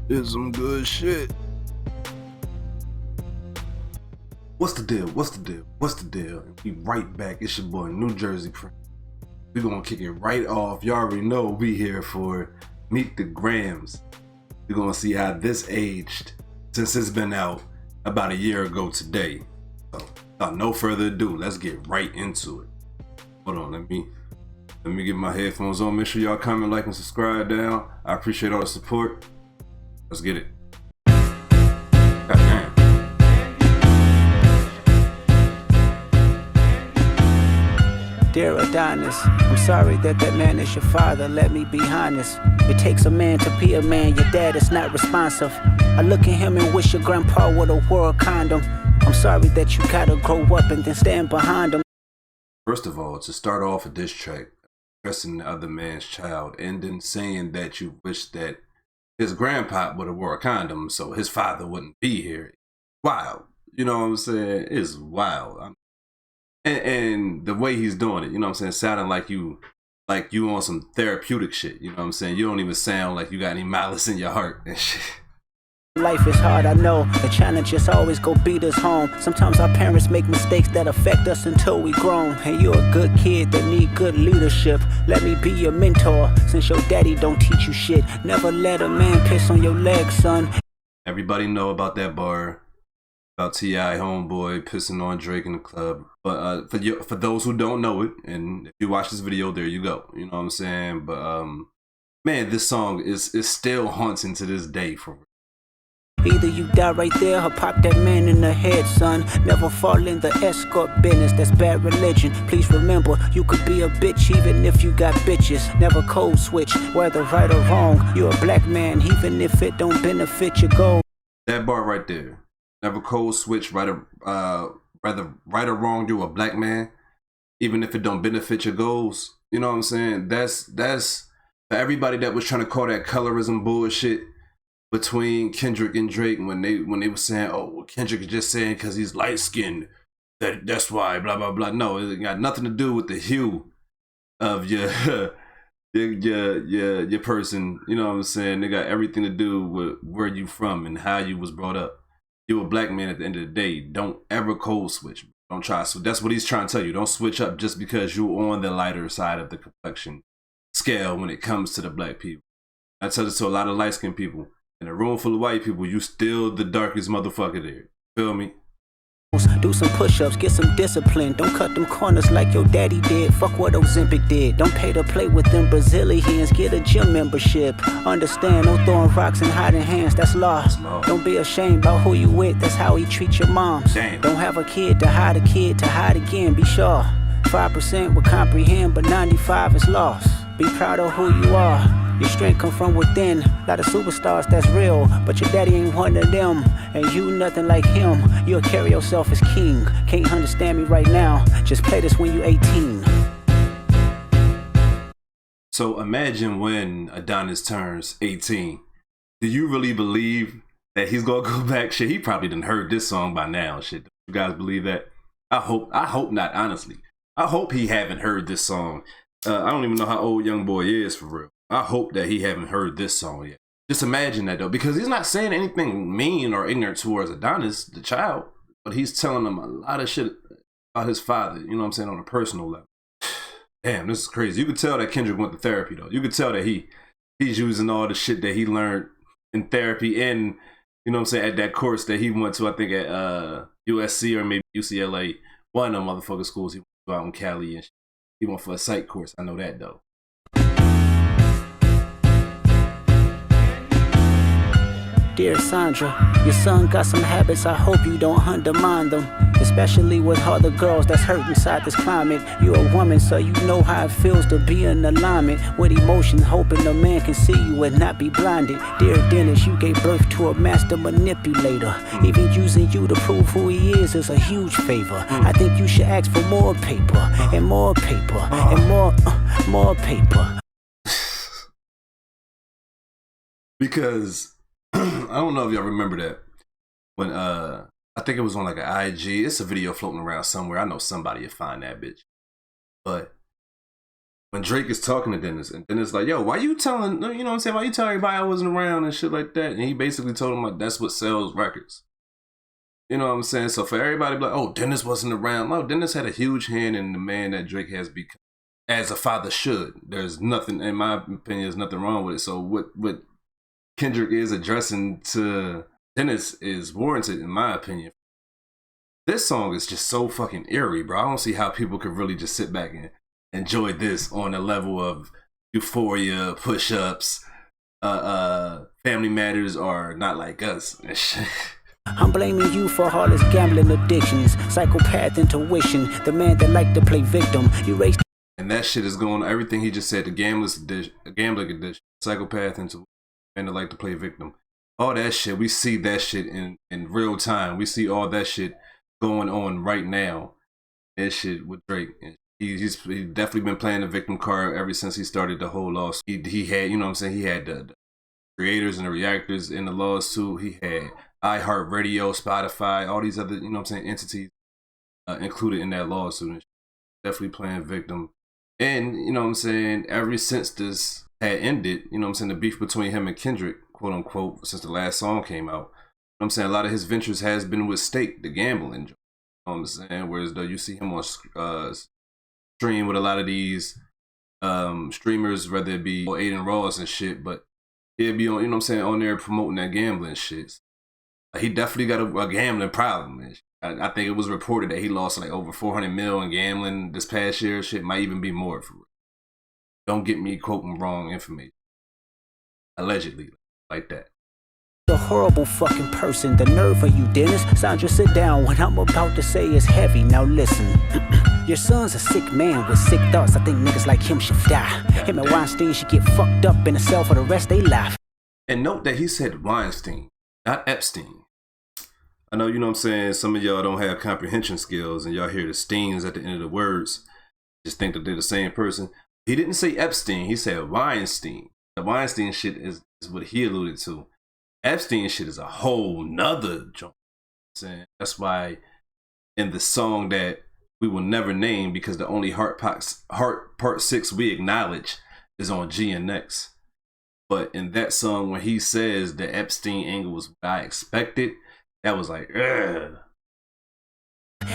It's some good shit. What's the deal? What's the deal? What's the deal? We right back. It's your boy New Jersey Prince. We gonna kick it right off. Y'all already know we here for Meet the Grams. We're gonna see how this aged since it's been out about a year ago today. So without no further ado, let's get right into it. Hold on, let me get my headphones on. Make sure y'all comment, like, and subscribe down. I appreciate all the support. Let's get it. Goddamn. Dear Adonis, I'm sorry that man is your father, let me be honest. It takes a man to be a man, your dad is not responsive. I look at him and wish your grandpa would have wore a condom. I'm sorry that you gotta grow up and then stand behind him. First of all, to start off a diss track, addressing the other man's child and then saying that you wish that his grandpa would have wore a condom so his father wouldn't be here. Wild. You know what I'm saying? It's wild. And the way he's doing it, you know what I'm saying, sounding like you on some therapeutic shit, you know what I'm saying? You don't even sound like you got any malice in your heart and shit. Life is hard, I know. The challenges always go beat us home. Sometimes our parents make mistakes that affect us until we grown. And you're a good kid that need good leadership. Let me be your mentor, since your daddy don't teach you shit. Never let a man piss on your leg, son. Everybody know about that bar, about T.I. homeboy pissing on Drake in the club. But for those who don't know it, and if you watch this video, there you go. You know what I'm saying? But man, this song is still haunting to this day for real. Either you die right there or pop that man in the head, son. Never fall in the escort business, that's bad religion. Please remember, you could be a bitch even if you got bitches. Never code switch, whether right or wrong. You're a black man, even if it don't benefit your goal. That bar right there. Never code switch, whether right or wrong, you're a black man, even if it don't benefit your goals. You know what I'm saying? That's for everybody that was trying to call that colorism bullshit between Kendrick and Drake when they were saying, oh, well, Kendrick is just saying because he's light skinned that's why blah blah blah. No, it got nothing to do with the hue of your your person. You know what I'm saying? They got everything to do with where you from and how you was brought up. You're a black man at the end of the day. Don't ever code switch. Don't try. So that's what he's trying to tell you. Don't switch up just because you're on the lighter side of the complexion scale when it comes to the black people. I tell this to a lot of light skinned people. In a room full of white people, you still the darkest motherfucker there. Feel me? Do some push-ups, get some discipline. Don't cut them corners like your daddy did. Fuck what Ozempic did. Don't pay to play with them Brazilians. Get a gym membership. Understand, no throwing rocks and hiding hands. That's law. Don't be ashamed about who you with. That's how he treats your moms. Damn. Don't have a kid to hide again. Be sure 5% will comprehend, but 95 is lost. Be proud of who you are. Your strength come from within. A lot of superstars, that's real, but your daddy ain't one of them. And you nothing like him. You'll carry yourself as king. Can't understand me right now. Just play this when you 18. So imagine when Adonis turns 18. Do you really believe that he's gonna go back? Shit, he probably done heard this song by now. Shit, you guys believe that? I hope not, honestly. I hope he haven't heard this song. I don't even know how old young boy is for real. I hope that he haven't heard this song yet. Just imagine that though, because he's not saying anything mean or ignorant towards Adonis, the child, but he's telling him a lot of shit about his father, you know what I'm saying, on a personal level. Damn, this is crazy. You could tell that Kendrick went to therapy though. You could tell that he's using all the shit that he learned in therapy and, you know what I'm saying, at that course that he went to, I think at USC or maybe UCLA, one of them motherfucking schools he went to out in Cali and shit. He went for a psych course. I know that though. Dear Sandra, your son got some habits, I hope you don't undermine them. Especially with all the girls that's hurt inside this climate. You're a woman, so you know how it feels to be in alignment with emotions, hoping a man can see you and not be blinded. Dear Dennis, you gave birth to a master manipulator. Even using you to prove who he is a huge favor. I think you should ask for more paper, and more paper, and more paper. Because I don't know if y'all remember that when I think it was on like an IG. It's a video floating around somewhere. I know somebody will find that bitch. But when Drake is talking to Dennis, and Dennis like, yo, why you telling, you know what I'm saying? Why you telling everybody I wasn't around and shit like that? And he basically told him like, that's what sells records. You know what I'm saying? So for everybody to be like, oh, Dennis wasn't around. No, Dennis had a huge hand in the man that Drake has become, as a father should. There's nothing, in my opinion, there's nothing wrong with it. So what Kendrick is addressing to Dennis is warranted, in my opinion. This song is just so fucking eerie, bro. I don't see how people could really just sit back and enjoy this on a level of Euphoria, Push-Ups, Family Matters, or Not Like Us. I'm blaming you for all his gambling addictions, psychopath intuition, the man that liked to play victim. You raised. And that shit is going, everything he just said, the gambling addiction, psychopath intuition, and that like to play victim. All that shit, we see that shit in real time. We see all that shit going on right now. That shit with Drake. He's definitely been playing the victim card ever since he started the whole lawsuit. He had, you know what I'm saying, he had the creators and the reactors in the lawsuit. He had iHeartRadio, Spotify, all these other, you know what I'm saying, entities included in that lawsuit. Definitely playing victim. And, you know what I'm saying, ever since this had ended, you know what I'm saying, the beef between him and Kendrick, quote unquote, since the last song came out, you know what I'm saying, a lot of his ventures has been with Stake, the gambling. You know what I'm saying? Whereas though you see him on stream with a lot of these streamers, whether it be Aiden Ross and shit, but he'd be on, you know what I'm saying, on there promoting that gambling shit. He definitely got a gambling problem. I think it was reported that he lost like over 400 mil in gambling this past year. Shit might even be more. For real. Don't get me quoting wrong information. Allegedly, like that. A horrible fucking person. The nerve of you, Dennis. Sandra, sit down. What I'm about to say is heavy. Now listen. Your son's a sick man with sick thoughts. I think niggas like him should die. Him and Weinstein should get fucked up in a cell for the rest of their life. And note that he said Weinstein, not Epstein. I know, you know what I'm saying, some of y'all don't have comprehension skills and y'all hear the steens at the end of the words. Just think that they're the same person. He didn't say Epstein, he said Weinstein. The Weinstein shit is what he alluded to. Epstein shit is a whole nother joint. That's why in the song that we will never name, because the only Heart Part 6 we acknowledge is on GNX. But in that song, when he says the Epstein angle was what I expected, that was like, ugh.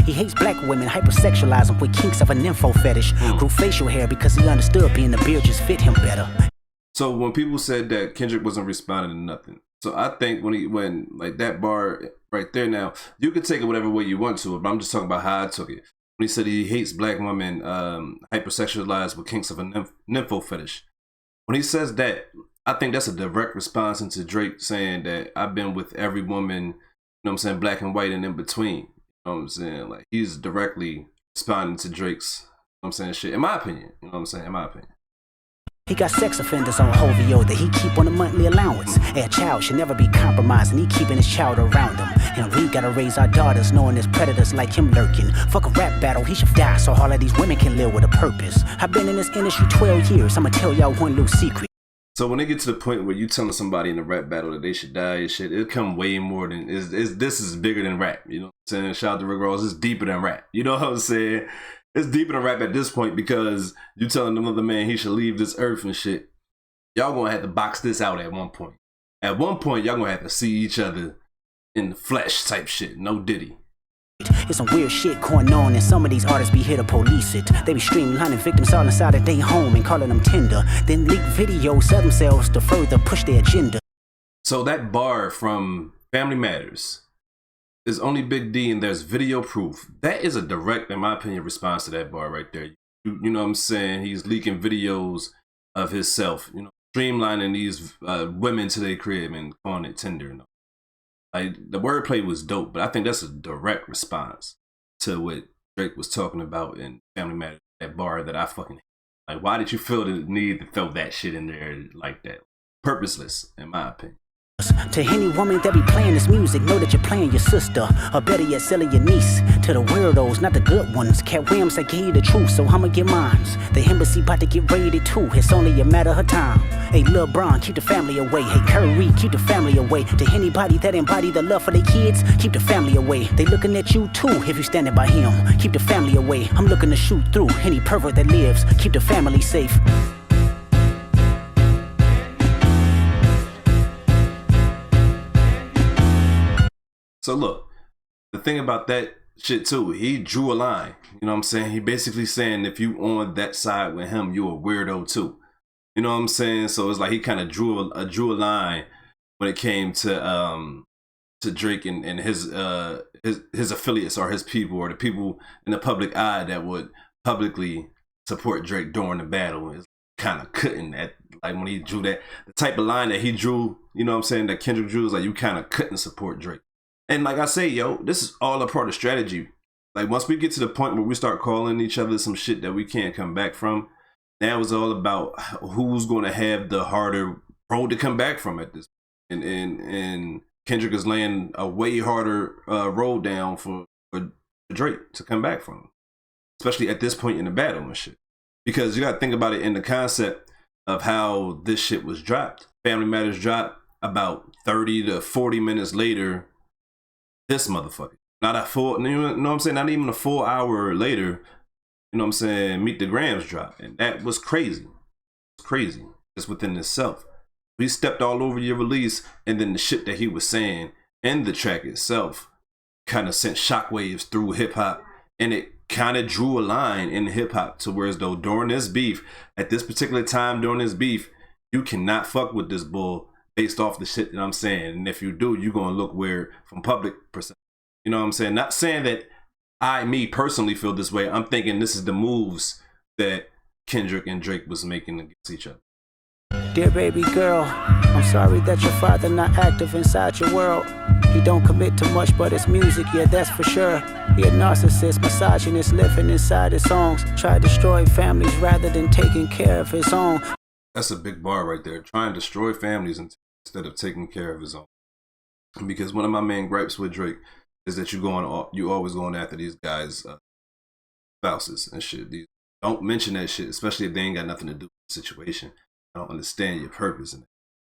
He hates black women, hypersexualize them with kinks of a nympho fetish. Grew facial hair because he understood being the beard just fit him better. So when people said that Kendrick wasn't responding to nothing, so I think when like that bar right there, now you can take it whatever way you want to, but I'm just talking about how I took it. When he said he hates black women, hypersexualized with kinks of a nympho fetish. When he says that, I think that's a direct response into Drake saying that I've been with every woman, you know what I'm saying, black and white and in between. You know what I'm saying? Like, he's directly responding to Drake's, you know what I'm saying, shit. In my opinion. You know what I'm saying? In my opinion. He got sex offenders on Hovio that he keep on a monthly allowance. A child should never be compromised, and he keeping his child around him. And we gotta raise our daughters knowing there's predators like him lurking. Fuck a rap battle, he should die so all of these women can live with a purpose. I've been in this industry 12 years, I'ma tell y'all one little secret. So when they get to the point where you telling somebody in a rap battle that they should die and shit, it'll come way more than, this is bigger than rap, you know what I'm saying? Shout out to Rick Ross, it's deeper than rap, you know what I'm saying? It's deeper than rap at this point, because you telling another man he should leave this earth and shit. Y'all gonna have to box this out at one point. At one point, y'all gonna have to see each other in the flesh type shit, no Diddy. It's some weird shit going on, and some of these artists be here to police it. They be streamlining victims all inside of their home and calling them Tinder. Then leak videos of themselves to further push their agenda. So that bar from Family Matters is only Big D, and there's video proof. That is a direct, in my opinion, response to that bar right there. You know what I'm saying? He's leaking videos of himself, you know, streamlining these women to their crib and calling it Tinder. You know? Like, the wordplay was dope, but I think that's a direct response to what Drake was talking about in Family Matters, that bar that I fucking hate. Like, why did you feel the need to throw that shit in there like that? Purposeless, in my opinion. To any woman that be playing this music, know that you're playing your sister, or better yet, selling your niece. To the weirdos, not the good ones. Cat Williams, I give you the truth, so I'ma get mines. The embassy about to get raided too, it's only a matter of time. Hey, Lil Bron, keep the family away. Hey, Curry, keep the family away. To anybody that embody the love for their kids, keep the family away. They looking at you too, if you standing by him. Keep the family away. I'm looking to shoot through any pervert that lives. Keep the family safe. So look, the thing about that shit too, he drew a line. You know what I'm saying? He basically saying if you on that side with him, you a weirdo too. You know what I'm saying? So it's like he kind of drew a line when it came to Drake and his affiliates or his people or the people in the public eye that would publicly support Drake during the battle. It's kind of cutting that, like when he drew that, the type of line that he drew, you know what I'm saying, that Kendrick drew, is like you kind of couldn't support Drake. And like I say, yo, this is all a part of strategy. Like once we get to the point where we start calling each other some shit that we can't come back from, now it's all about who's going to have the harder road to come back from at this point. And Kendrick is laying a way harder road down for Drake to come back from, especially at this point in the battle and shit. Because you got to think about it in the concept of how this shit was dropped. Family Matters dropped about 30 to 40 minutes later. This motherfucker, not a full, you know what I'm saying? Not even a full hour later, you know what I'm saying? Meet the Grams drop. And that was crazy. It's crazy. Just within itself. He stepped all over your release, and then the shit that he was saying and the track itself kind of sent shockwaves through hip hop. And it kind of drew a line in hip hop to where as though during this beef, at this particular time during this beef, you cannot fuck with this bull based off the shit that I'm saying. And if you do, you're going to look weird from public perspective. You know what I'm saying? Not saying that me personally feel this way. I'm thinking this is the moves that Kendrick and Drake was making against each other. Dear baby girl, I'm sorry that your father not active inside your world. He don't commit to much but his music, yeah, that's for sure. He a narcissist, misogynist, living inside his songs. Try to destroy families rather than taking care of his own. That's a big bar right there. Trying to destroy families instead of taking care of his own. Because one of my main gripes with Drake is that you always going after these guys' spouses and shit. Don't mention that shit, especially if they ain't got nothing to do with the situation. I don't understand your purpose in it.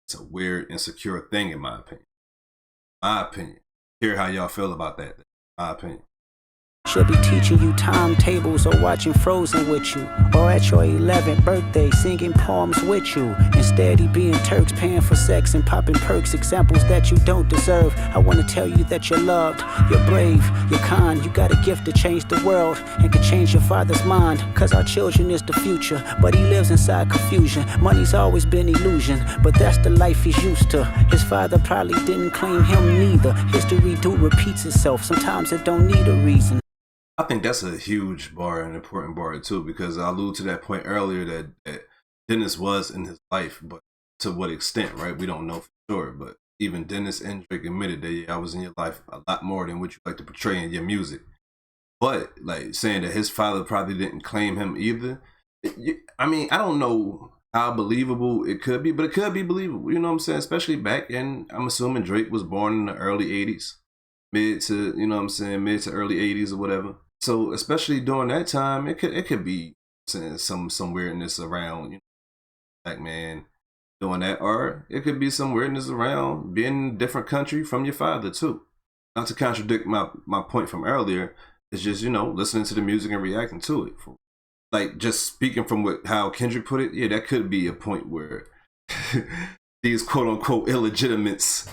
It's a weird, insecure thing in my opinion. Hear how y'all feel about that. My opinion. She'll be teaching you timetables or watching Frozen with you, or at your 11th birthday singing poems with you. Instead he being Turks, paying for sex and popping perks, examples that you don't deserve. I want to tell you that you're loved, you're brave, you're kind. You got a gift to change the world and can change your father's mind. Cause our children is the future, but he lives inside confusion. Money's always been illusion, but that's the life he's used to. His father probably didn't claim him neither. History do repeats itself, sometimes it don't need a reason. I think that's a huge bar, an important bar too, because I alluded to that point earlier that Dennis was in his life, but to what extent, right? We don't know for sure, but even Dennis and Drake admitted that, yeah, I was in your life a lot more than what you like to portray in your music. But like saying that his father probably didn't claim him either. I mean, I don't know how believable it could be, but it could be believable. You know what I'm saying? Especially back in, I'm assuming Drake was born in the early 80s, mid to early 80s or whatever. So especially during that time, it could be some weirdness around, you know, black man doing that, or it could be some weirdness around being in a different country from your father too. Not to contradict my point from earlier, it's just, you know, listening to the music and reacting to it. Like just speaking from how Kendrick put it, yeah, that could be a point where these quote unquote illegitimates,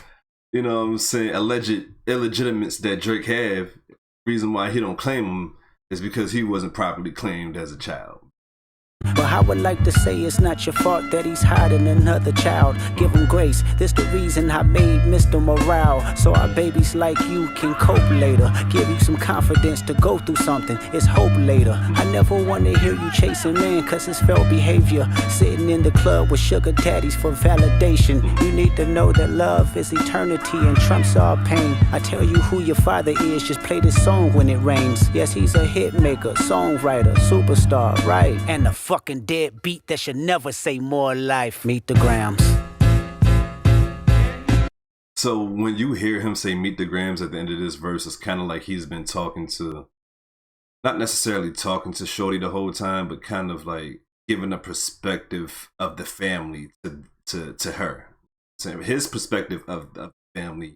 you know what I'm saying, alleged illegitimates that Drake have. Reason why he don't claim him is because he wasn't properly claimed as a child. But I would like to say it's not your fault that he's hiding another child. Give him grace, this the reason I made Mr. Morale, so our babies like you can cope later. Give you some confidence to go through something, it's hope later. I never want to hear you chasing man cause it's felt behavior. Sitting in the club with sugar daddies for validation. You need to know that love is eternity and trumps all pain. I tell you who your father is, just play this song when it rains. Yes, he's a hit maker, songwriter, superstar, right? And the fucking dead beat that should never say more life. Meet the Grams. So when you hear him say "meet the Grams" at the end of this verse, it's kind of like he's been talking to, not necessarily talking to Shorty the whole time, but kind of like giving a perspective of the family to her. So his perspective of the family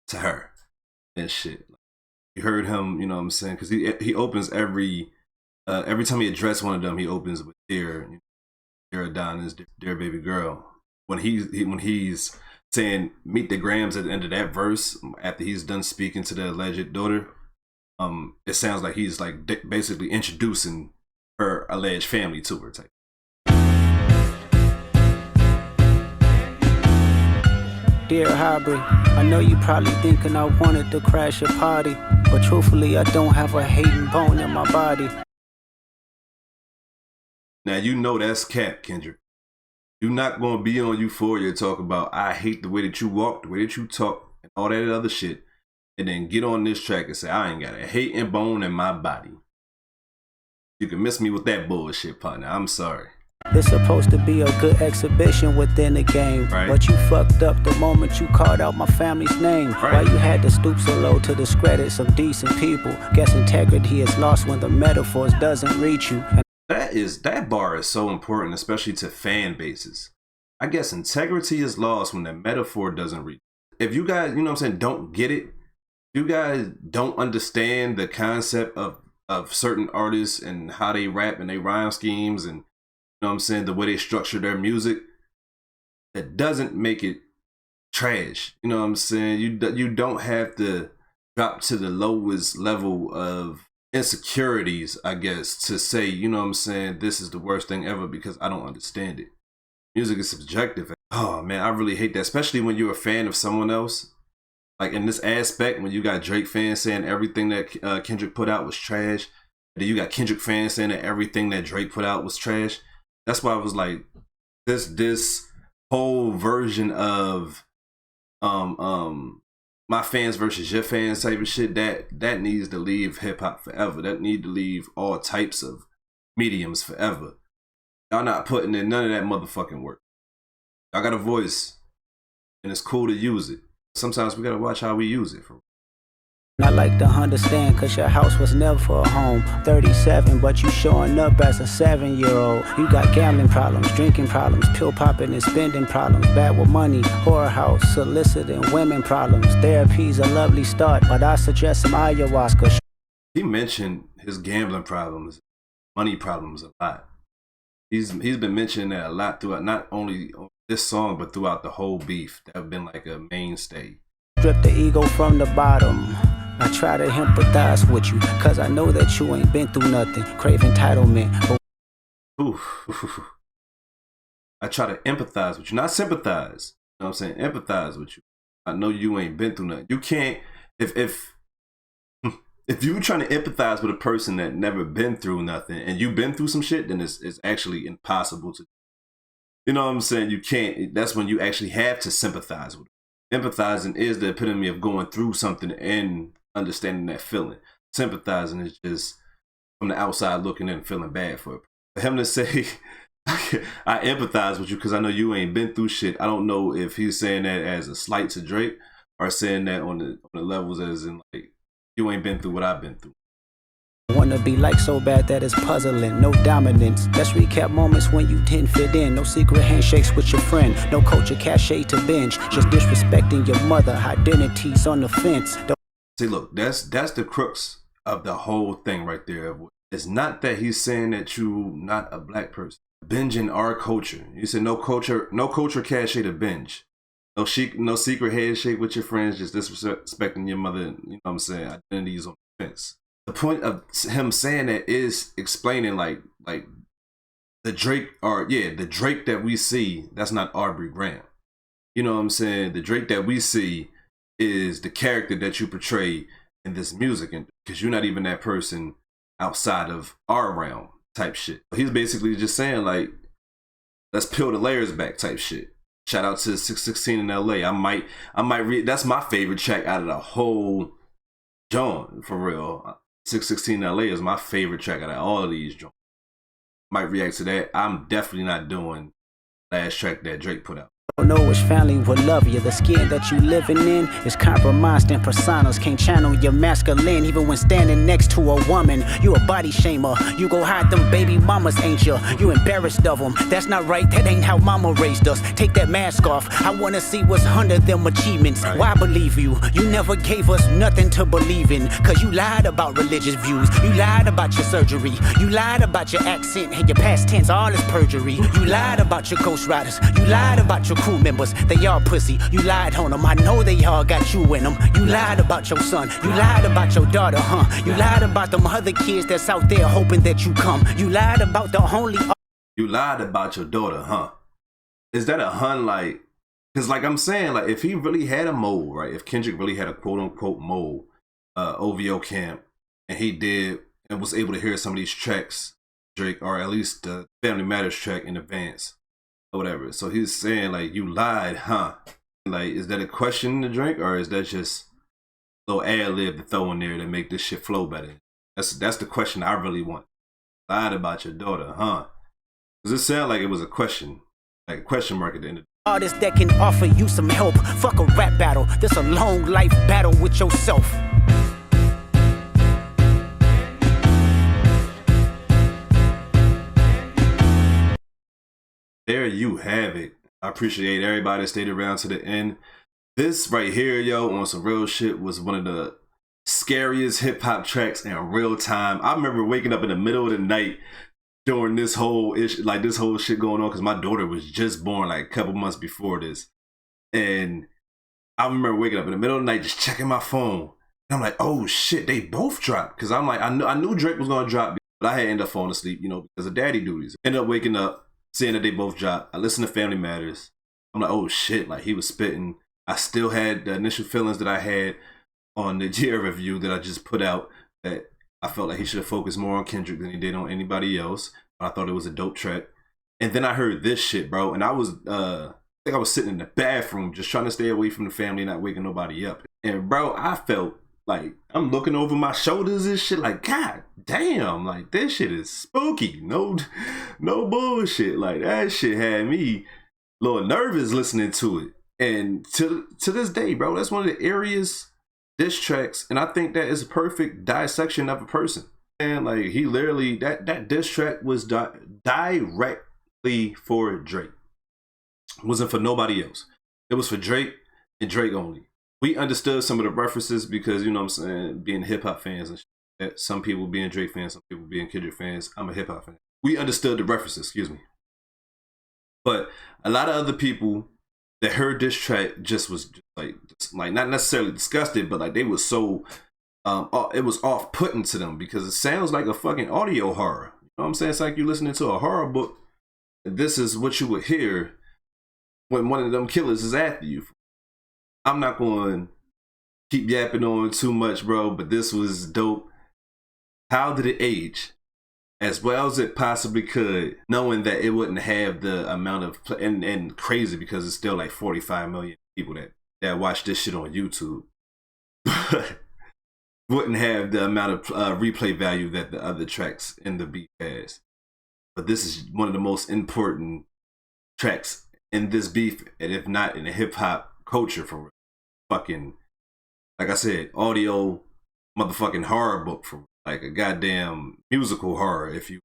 to her and shit. You heard him, you know what I'm saying? Because he opens every time he addresses one of them, he opens with "Dear Adonis, dear baby girl." When he's saying "meet the Grams" at the end of that verse, after he's done speaking to the alleged daughter, it sounds like he's like basically introducing her alleged family to her type. Dear Hybrid, I know you probably thinking I wanted to crash your party, but truthfully I don't have a hating bone in my body. Now you know that's cap, Kendrick. You're not gonna be on Euphoria talk about "I hate the way that you walk, the way that you talk," and all that other shit, and then get on this track and say "I ain't got a hating bone in my body." You can miss me with that bullshit, partner. I'm sorry. It's supposed to be a good exhibition within the game, right? But you fucked up the moment you called out my family's name. Right. Why you had to stoop so low to discredit some decent people? Guess integrity is lost when the metaphors doesn't reach you. That bar is so important, especially to fan bases. I guess integrity is lost when the metaphor doesn't reach. If you guys, you know what I'm saying, don't get it, you guys don't understand the concept of certain artists and how they rap and they rhyme schemes and, you know what I'm saying, the way they structure their music, that doesn't make it trash. You know what I'm saying? You don't have to drop to the lowest level of insecurities, I guess, to say, you know what I'm saying, this is the worst thing ever because I don't understand it. Music is subjective. Oh man, I really hate that, especially when you're a fan of someone else. Like in this aspect, when you got Drake fans saying everything that Kendrick put out was trash, and then you got Kendrick fans saying that everything that Drake put out was trash. That's why I was like, this whole version of my fans versus your fans type of shit, that needs to leave hip hop forever. That need to leave all types of mediums forever. Y'all not putting in none of that motherfucking work. Y'all got a voice, and it's cool to use it. Sometimes we gotta watch how we use it. I like to understand, cause your house was never a home. 37, but you showing up as a 7-year-old. You got gambling problems, drinking problems, pill popping and spending problems, bad with money, whorehouse, soliciting women problems. Therapy's a lovely start, but I suggest some ayahuasca. He mentioned his gambling problems, money problems a lot. He's been mentioning that a lot throughout, not only this song, but throughout the whole beef. That have been like a mainstay. Strip the ego from the bottom. I try to empathize with you, cause I know that you ain't been through nothing. Crave entitlement. I try to empathize with you, not sympathize. You know what I'm saying? Empathize with you. I know you ain't been through nothing. You can't, if you trying to empathize with a person that never been through nothing and you've been through some shit, then it's actually impossible to. You know what I'm saying? You can't. That's when you actually have to sympathize with them. Empathizing is the epitome of going through something and understanding that feeling. Sympathizing is just from the outside looking in and feeling bad for it. For him to say, I empathize with you because I know you ain't been through shit. I don't know if he's saying that as a slight to Drake or saying that on the levels as in like, you ain't been through what I've been through. Wanna be like so bad that it's puzzling, no dominance. Let's recap moments when you didn't fit in. No secret handshakes with your friend, no culture cachet to binge. Just disrespecting your mother, identities on the fence. See, look, that's the crux of the whole thing right there. It's not that he's saying that you not a black person. Binging our culture. You said no culture cachet to binge. No secret handshake with your friends, just disrespecting your mother, you know what I'm saying, identities on the fence. The point of him saying that is explaining like the Drake that we see, that's not Aubrey Graham. You know what I'm saying? The Drake that we see is the character that you portray in this music, and because you're not even that person outside of our realm type shit. He's basically just saying like, let's peel the layers back type shit. Shout out to 616 in LA. I might read. That's my favorite track out of the whole John, for real. 616 in LA is my favorite track out of all of these John. Might react to that. I'm definitely not doing last track that Drake put out. Don't know which family will love you. The skin that you living in is compromised and personas can't channel your masculine. Even when standing next to a woman, you a body shamer. You go hide them baby mamas, ain't you? You embarrassed of them. That's not right, that ain't how mama raised us. Take that mask off, I wanna see what's under them achievements. Why believe you? You never gave us nothing to believe in. Cause you lied about religious views. You lied about your surgery. You lied about your accent and your past tense, all is perjury. You lied about your ghost riders. You lied about your crew members, they all pussy. You lied on them, I know they all got you in them. You lied about your son, you lied about your daughter, huh? You lied about them other kids that's out there hoping that you come. You lied about the only... You lied about your daughter, huh? Is that a hun like... Because like I'm saying, like if he really had a mole, right? If Kendrick really had a quote unquote mole, OVO camp, and he did and was able to hear some of these tracks, Drake, or at least the Family Matters track in advance, or whatever. So he's saying like, you lied, huh? Like, is that a question to Drake, or is that just a little ad lib to throw in there to make this shit flow better? That's the question I really want. Lied about your daughter, huh? Does it sound like it was a question, like a question mark at the end of the artists that can offer you some help. Fuck a rap battle, this a long life battle with yourself. There you have it. I appreciate everybody that stayed around to the end. This right here, yo, on some real shit, was one of the scariest hip-hop tracks in real time. I remember waking up in the middle of the night during this whole issue, like this whole shit going on, because my daughter was just born like a couple months before this. And I remember waking up in the middle of the night just checking my phone. And I'm like, oh shit, they both dropped. Because I'm like, I knew Drake was going to drop, but I had ended up falling asleep, you know, because of daddy duties. Ended up waking up, seeing that they both dropped. I listened to Family Matters. I'm like, oh shit, like he was spitting. I still had the initial feelings that I had on the year review that I just put out, that I felt like he should have focused more on Kendrick than he did on anybody else. But I thought it was a dope track. And then I heard this shit, bro. And I was, I think I was sitting in the bathroom just trying to stay away from the family, not waking nobody up. And bro, I felt like I'm looking over my shoulders and shit like, God damn, like this shit is spooky. No bullshit. Like that shit had me a little nervous listening to it. And to this day, bro, that's one of the areas diss tracks, and I think that is a perfect dissection of a person. And like he literally, that diss track was directly for Drake. It wasn't for nobody else. It was for Drake and Drake only. We understood some of the references because, you know what I'm saying, being hip hop fans and shit, some people being Drake fans, some people being Kendrick fans. I'm a hip hop fan. We understood the references, excuse me. But a lot of other people that heard this track just was like not necessarily disgusted, but like they was so it was off-putting to them because it sounds like a fucking audio horror. You know what I'm saying? It's like you're listening to a horror book. This is what you would hear when one of them killers is after you. I'm not going to keep yapping on too much, bro, but this was dope. How did it age? As well as it possibly could, knowing that it wouldn't have the amount of, and crazy because it's still like 45 million people that watch this shit on YouTube, but wouldn't have the amount of replay value that the other tracks in the beat has. But this is one of the most important tracks in this beef, and if not in the hip hop culture, for fucking, like I said, audio motherfucking horror book, for like a goddamn musical horror. If you,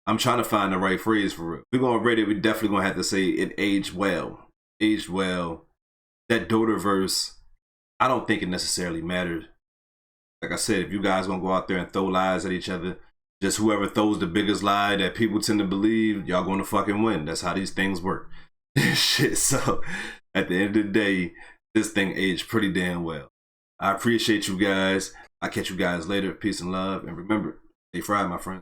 I'm trying to find the right phrase for it. We're gonna rate it. We definitely gonna have to say it aged well. Aged well. That daughter verse, I don't think it necessarily mattered. Like I said, if you guys gonna go out there and throw lies at each other, just whoever throws the biggest lie that people tend to believe, y'all gonna fucking win. That's how these things work. Shit. So at the end of the day, this thing aged pretty damn well. I appreciate you guys. I'll catch you guys later. Peace and love. And remember, stay fried, my friend.